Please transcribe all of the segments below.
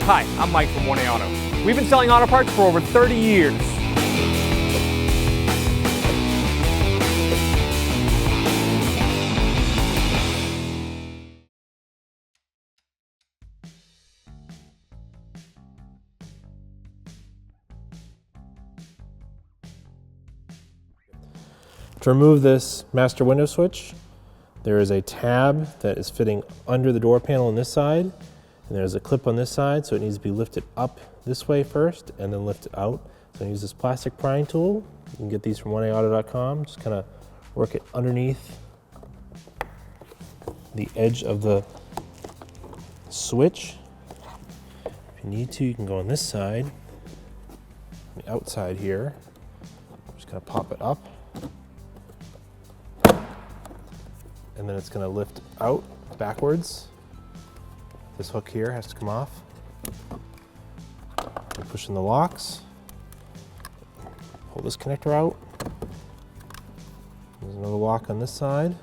Hi, I'm Mike from 1A Auto. We've been selling auto parts for over 30 years. To remove this master window switch, there is a tab that is fitting under the door panel on this side, and there's a clip on this side, so it needs to be lifted up this way first and then lifted out. So I use this plastic prying tool. You can get these from 1aauto.com. Just kind of work it underneath the edge of the switch. If you need to, you can go on this side, the outside here. Just kind of pop it up. And then it's going to lift out backwards. This hook here has to come off. You push in the locks. Pull this connector out. There's another lock on this side.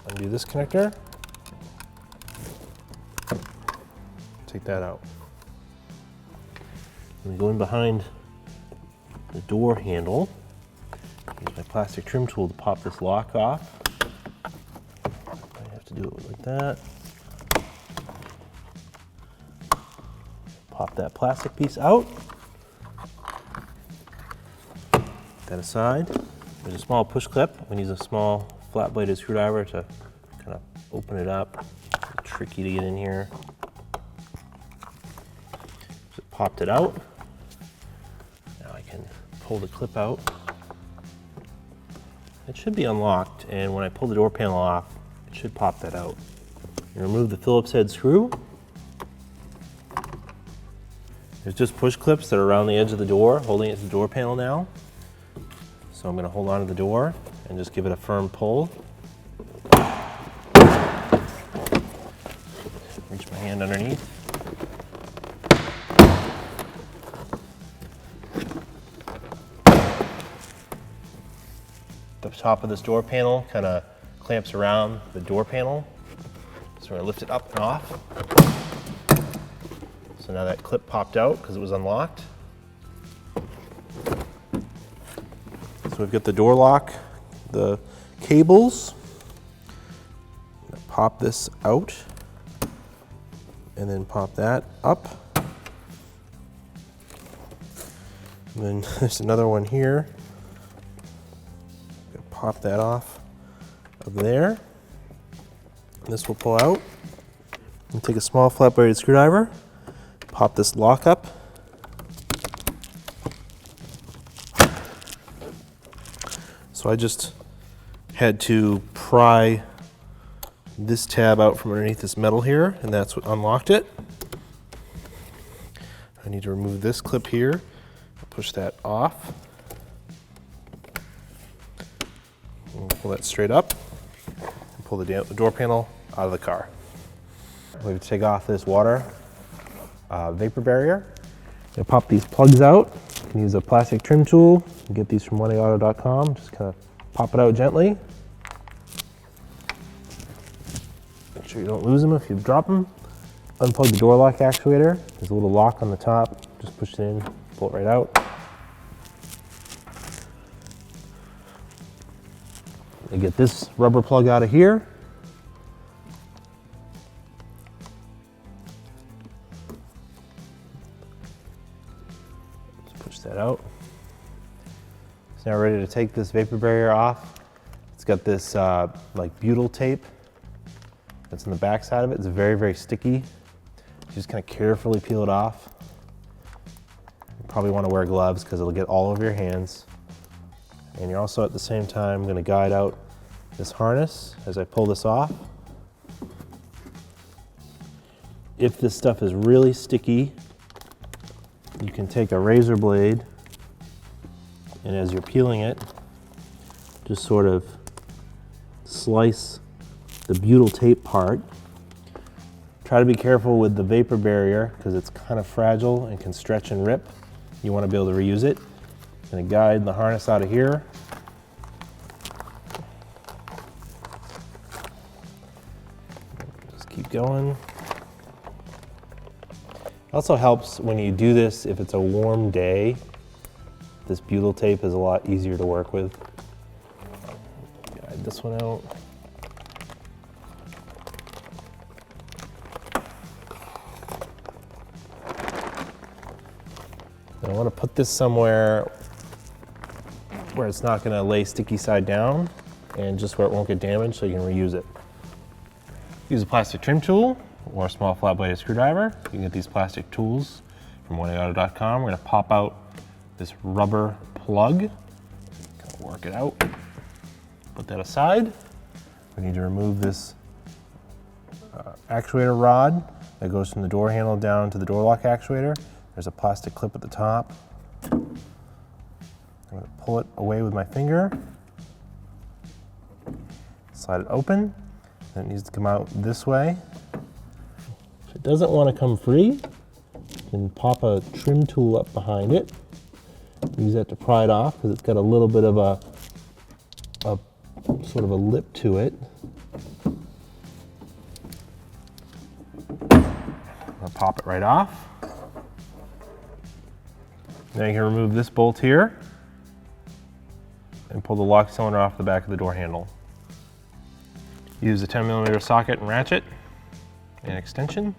Undo this connector. Take that out. And go in behind the door handle. Use my plastic trim tool to pop this lock off. Do it like that. Pop that plastic piece out. Put that aside. There's a small push clip. We use a small flat bladed screwdriver to kind of open it up. It's tricky to get in here. Just popped it out. Now I can pull the clip out. It should be unlocked, and when I pull the door panel off, should pop that out. You remove the Phillips head screw. There's just push clips that are around the edge of the door, holding it to the door panel now. So I'm going to hold on to the door and just give it a firm pull. Reach my hand underneath. The top of this door panel kind of clamps around the door panel. So we're going to lift it up and off. So now that clip popped out because it was unlocked. So we've got the door lock, the cables. Pop this out and then pop that up. And then there's another one here. Pop that off of there. This will pull out. And take a small flat bladed screwdriver, pop this lock up. So I just had to pry this tab out from underneath this metal here, and that's what unlocked it. I need to remove this clip here, push that off. We'll pull that straight up and pull the door panel out of the car. We have to take off this water vapor barrier. You pop these plugs out. You can use a plastic trim tool. You can get these from 1aauto.com. Just kind of pop it out gently. Make sure you don't lose them if you drop them. Unplug the door lock actuator. There's a little lock on the top. Just push it in, pull it right out. I get this rubber plug out of here. Just push that out. So now we're ready to take this vapor barrier off. It's got this like butyl tape that's in the back side of it. It's very, very sticky. You just kind of carefully peel it off. You probably want to wear gloves because it'll get all over your hands. And you're also at the same time going to guide out this harness as I pull this off. If this stuff is really sticky, you can take a razor blade and as you're peeling it, just sort of slice the butyl tape part. Try to be careful with the vapor barrier because it's kind of fragile and can stretch and rip. You want to be able to reuse it. I'm going to guide the harness out of here. Just keep going. Also helps when you do this, if it's a warm day, this butyl tape is a lot easier to work with. Guide this one out. And I want to put this somewhere where it's not going to lay sticky side down and just where it won't get damaged so you can reuse it. Use a plastic trim tool or a small flat bladed screwdriver. You can get these plastic tools from oneauto.com. We're going to pop out this rubber plug. Work it out. Put that aside. We need to remove this actuator rod that goes from the door handle down to the door lock actuator. There's a plastic clip at the top. I'm going to pull it away with my finger. Slide it open. And it needs to come out this way. If it doesn't want to come free, you can pop a trim tool up behind it. Use that to pry it off because it's got a little bit of a sort of a lip to it. I'll pop it right off. Now you can remove this bolt here and pull the lock cylinder off the back of the door handle. Use a 10mm socket and ratchet and extension.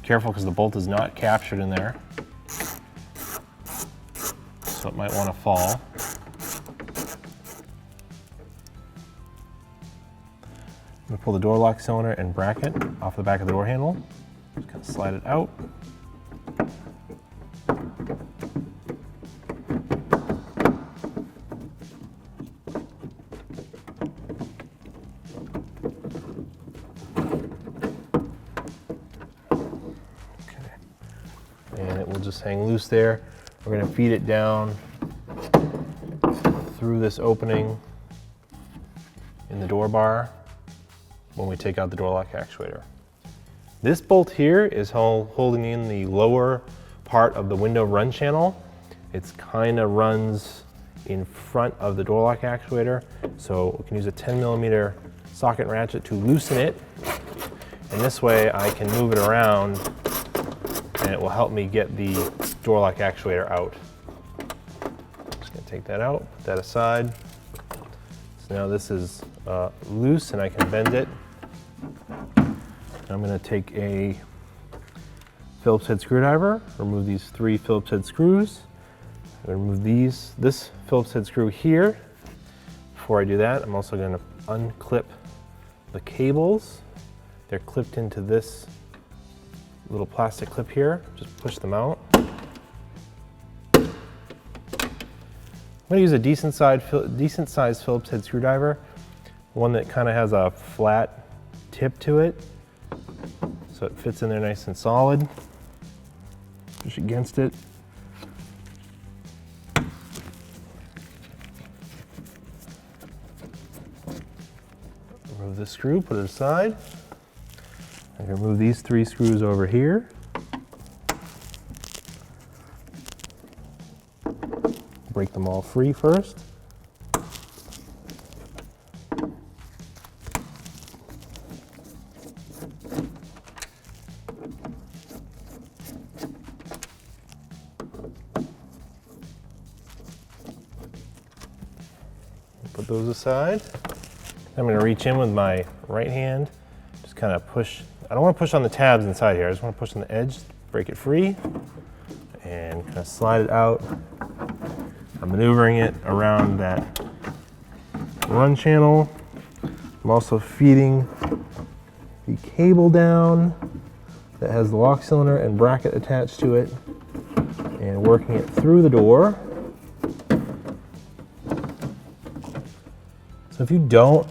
Careful because the bolt is not captured in there, so it might want to fall. I'm going to pull the door lock cylinder and bracket off the back of the door handle. Just kind of slide it out. And it will just hang loose there. We're going to feed it down through this opening in the door bar when we take out the door lock actuator. This bolt here is holding in the lower part of the window run channel. It's kind of runs in front of the door lock actuator, so we can use a 10mm socket and ratchet to loosen it, and this way I can move it around and it will help me get the door lock actuator out. Just gonna take that out, put that aside. So now this is loose and I can bend it. I'm gonna take a Phillips head screwdriver, remove these 3 Phillips head screws. I'm gonna remove this Phillips head screw here. Before I do that, I'm also gonna unclip the cables. They're clipped into this little plastic clip here. Just push them out. I'm gonna use a decent sized Phillips head screwdriver, one that kind of has a flat tip to it, so it fits in there nice and solid. Push against it. Remove this screw, put it aside. I can remove these 3 screws over here. Break them all free first. Put those aside. I'm going to reach in with my right hand, just kind of push. I don't want to push on the tabs inside here, I just want to push on the edge, break it free, and kind of slide it out. I'm maneuvering it around that run channel. I'm also feeding the cable down that has the lock cylinder and bracket attached to it, and working it through the door. So if you don't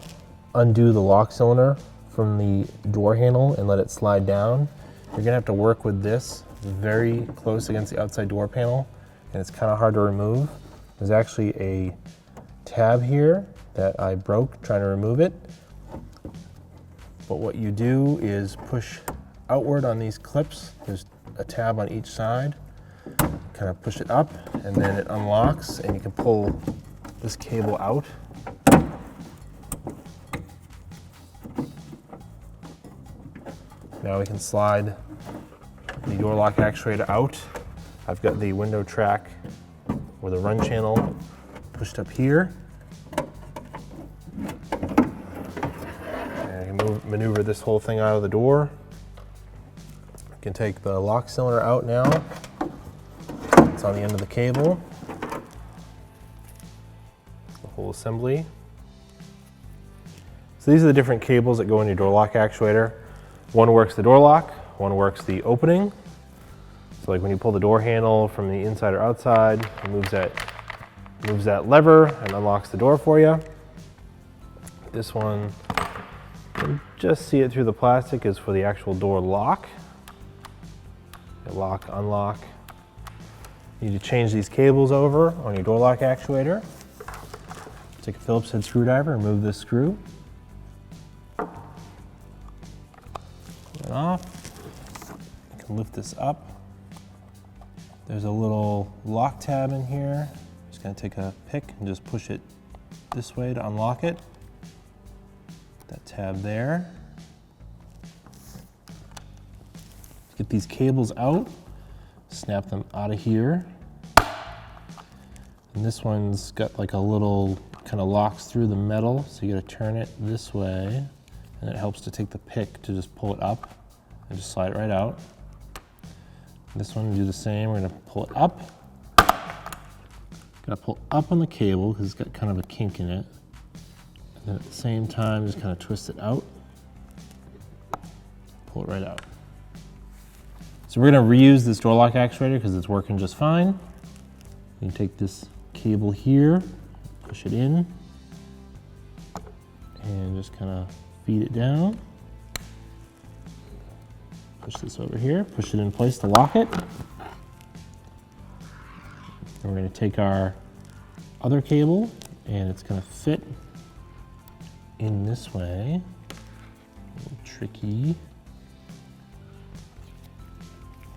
undo the lock cylinder from the door handle and let it slide down, you're gonna have to work with this very close against the outside door panel, and it's kind of hard to remove. There's actually a tab here that I broke trying to remove it. But what you do is push outward on these clips. There's a tab on each side. Kind of push it up and then it unlocks and you can pull this cable out. Now we can slide the door lock actuator out. I've got the window track or the run channel pushed up here. And I can maneuver this whole thing out of the door. I can take the lock cylinder out now. It's on the end of the cable. The whole assembly. So these are the different cables that go in your door lock actuator. One works the door lock, one works the opening. So like when you pull the door handle from the inside or outside, it moves that lever and unlocks the door for you. This one, you can just see it through the plastic, is for the actual door lock. Lock, unlock. You need to change these cables over on your door lock actuator. Take a Phillips head screwdriver, remove this screw. Pull it off. You can lift this up. There's a little lock tab in here. Just gonna take a pick and just push it this way to unlock it. That tab there. Get these cables out, snap them out of here. And this one's got like a little kind of locks through the metal, so you gotta turn it this way, and it helps to take the pick to just pull it up and just slide it right out. This one, do the same. We're gonna pull it up. Gotta pull up on the cable because it's got kind of a kink in it. And then at the same time, just kind of twist it out. Pull it right out. So we're gonna reuse this door lock actuator because it's working just fine. You can take this cable here, push it in, and just kind of feed it down. Push this over here, push it in place to lock it. And we're gonna take our other cable and it's gonna fit in this way. A little tricky.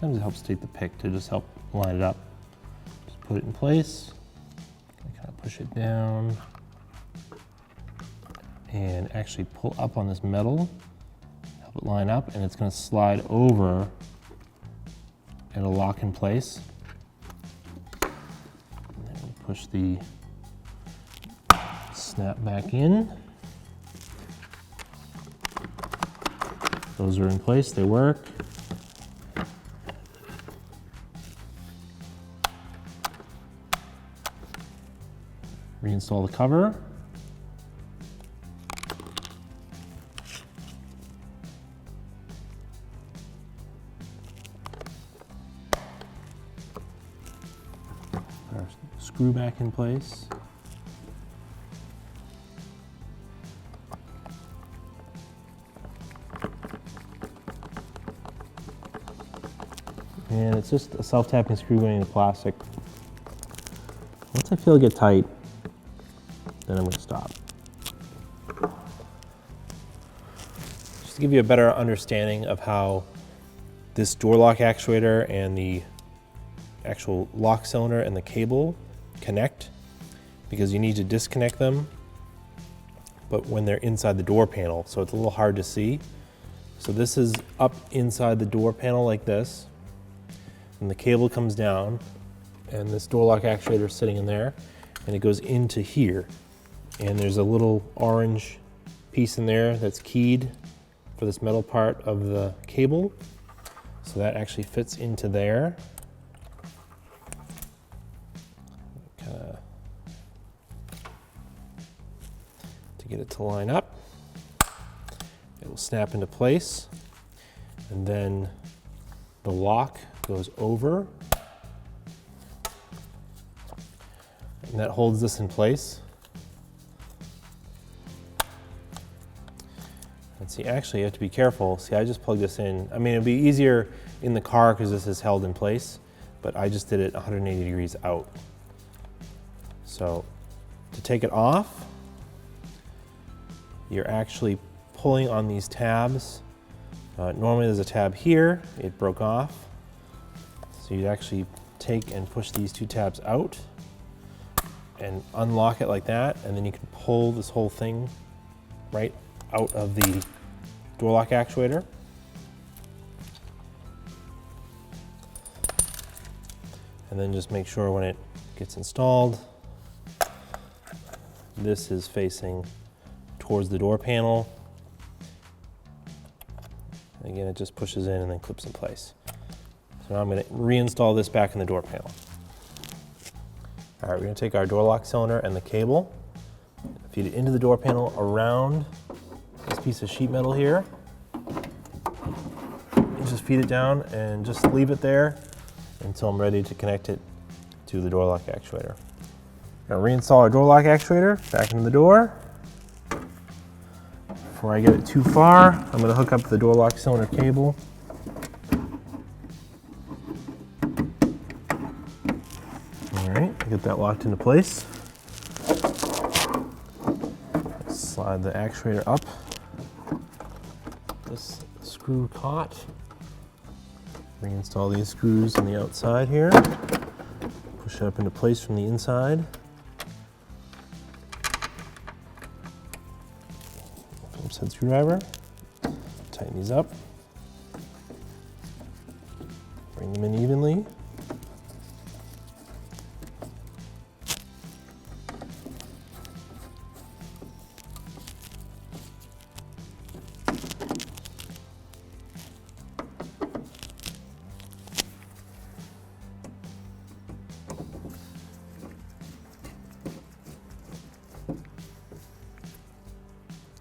Sometimes it helps take the pick to just help line it up. Just put it in place, kind of push it down, and actually pull up on this metal, help it line up, and it's going to slide over and it'll lock in place. And then we'll push the snap back in. Those are in place, they work. Reinstall the cover. Put our screw back in place. And it's just a self-tapping screw going into plastic. Once I feel it get tight, then I'm going to stop. Just to give you a better understanding of how this door lock actuator and the actual lock cylinder and the cable connect, because you need to disconnect them, but when they're inside the door panel, so it's a little hard to see. So this is up inside the door panel like this, and the cable comes down, and this door lock actuator is sitting in there, and it goes into here. And there's a little orange piece in there that's keyed for this metal part of the cable. So that actually fits into there. Kinda to get it to line up. It will snap into place. And then the lock goes over. And that holds this in place. And see, actually you have to be careful. See, I just plugged this in. I mean, it'd be easier in the car because this is held in place, but I just did it 180 degrees out. So to take it off, you're actually pulling on these tabs. Normally there's a tab here, it broke off. So you'd actually take and push these two tabs out and unlock it like that, and then you can pull this whole thing right out of the door lock actuator. And then just make sure when it gets installed, this is facing towards the door panel. And again, it just pushes in and then clips in place. So now I'm going to reinstall this back in the door panel. All right, we're going to take our door lock cylinder and the cable, feed it into the door panel around this piece of sheet metal here. And just feed it down and just leave it there until I'm ready to connect it to the door lock actuator. Now reinstall our door lock actuator back into the door. Before I get it too far, I'm going to hook up the door lock cylinder cable. All right, get that locked into place. Slide the actuator up this screw cot. Reinstall these screws on the outside here. Push it up into place from the inside. Phillips head screwdriver. Tighten these up. Bring them in evenly.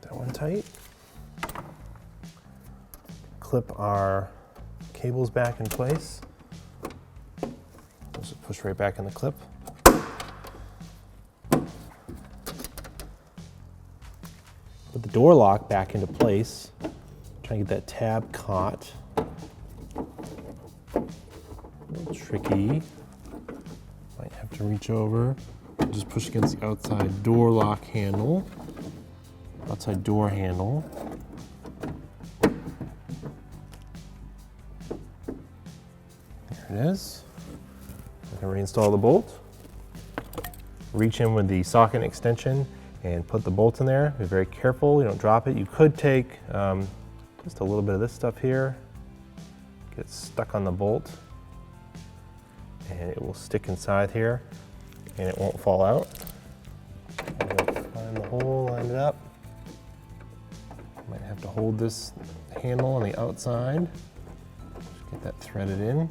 That one tight. Clip our cables back in place. Just push right back in the clip. Put the door lock back into place. Try to get that tab caught. A little tricky. Might have to reach over. Just push against the outside door lock handle. Outside door handle. There it is. I can reinstall the bolt. Reach in with the socket extension and put the bolt in there. Be very careful, you don't drop it. You could take just a little bit of this stuff here, get stuck on the bolt, and it will stick inside here and it won't fall out. Find the hole, line it up. Might have to hold this handle on the outside. Just get that threaded in.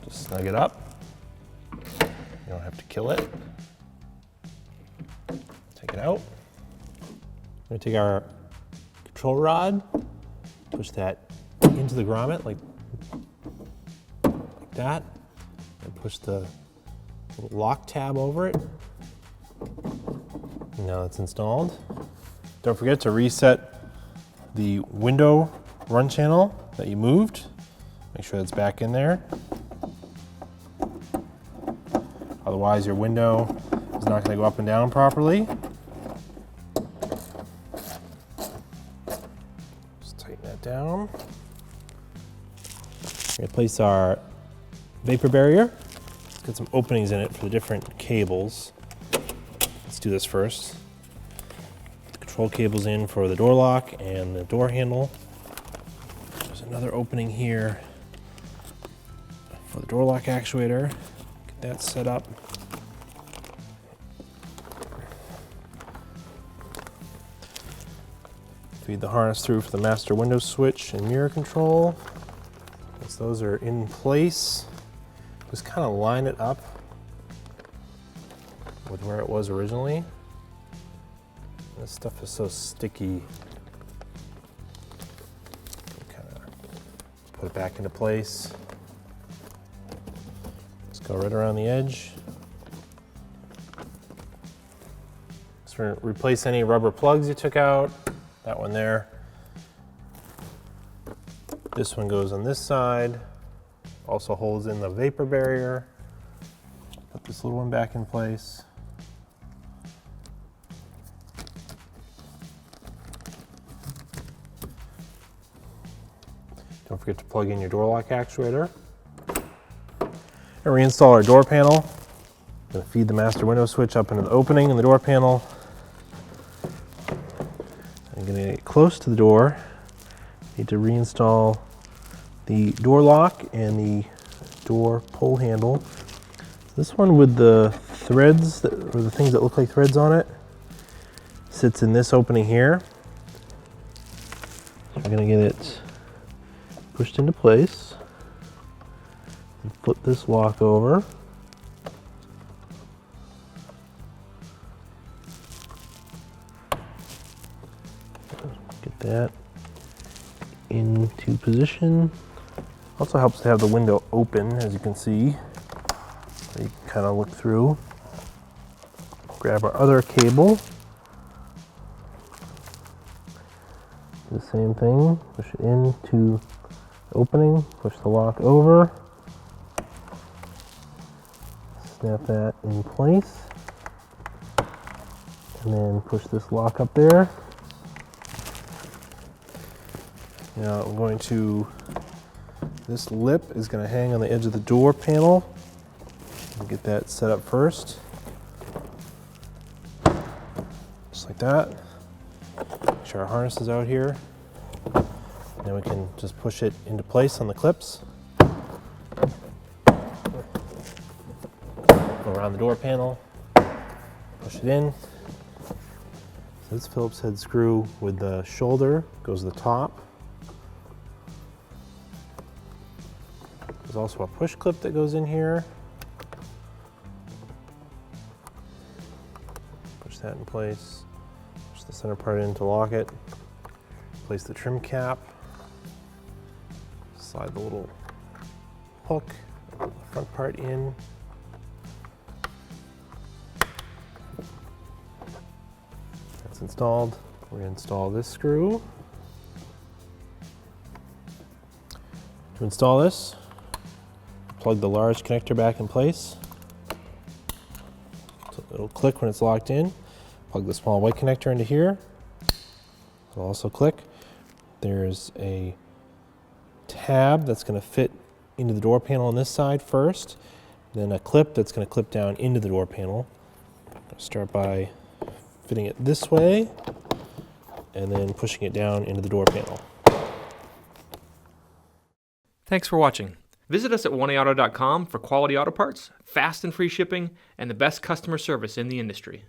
Just snug it up. You don't have to kill it. Take it out. We're going to take our control rod, push that into the grommet like that, and push the little lock tab over it. Now it's installed. Don't forget to reset the window run channel that you moved. Make sure that's back in there. Otherwise your window is not going to go up and down properly. Just tighten that down. We're going to place our vapor barrier. Let's get some openings in it for the different cables. Let's do this first. Control cables in for the door lock and the door handle. There's another opening here for the door lock actuator. Get that set up. Feed the harness through for the master window switch and mirror control. Once those are in place, just kind of line it up with where it was originally. This stuff is so sticky. Kind of put it back into place. Just go right around the edge. Just replace any rubber plugs you took out. That one there. This one goes on this side. Also holds in the vapor barrier. Put this little one back in place. Don't forget to plug in your door lock actuator. And reinstall our door panel. I'm going to feed the master window switch up into the opening in the door panel. I'm going to get close to the door. Need to reinstall the door lock and the door pull handle This one with the threads, or the things that look like threads on it, sits in this opening here. So we're gonna get it pushed into place and flip this lock over. Get that into position. Also helps to have the window open, as you can see. So you can kind of look through. Grab our other cable. Do the same thing. Push it into the opening. Push the lock over. Snap that in place. And then push this lock up there. Now I'm going to, this lip is going to hang on the edge of the door panel. We'll get that set up first. Just like that. Make sure our harness is out here. Then we can just push it into place on the clips. Go around the door panel. Push it in. So this Phillips head screw with the shoulder goes to the top. There's also a push clip that goes in here. Push that in place. Push the center part in to lock it. Place the trim cap. Slide the little hook, the front part in. That's installed. We're going to install this screw. To install this, plug the large connector back in place. So it'll click when it's locked in. Plug the small white connector into here. It'll also click. There's a tab that's going to fit into the door panel on this side first. Then a clip that's going to clip down into the door panel. I'll start by fitting it this way and then pushing it down into the door panel. Thanks for watching. Visit us at oneauto.com for quality auto parts, fast and free shipping, and the best customer service in the industry.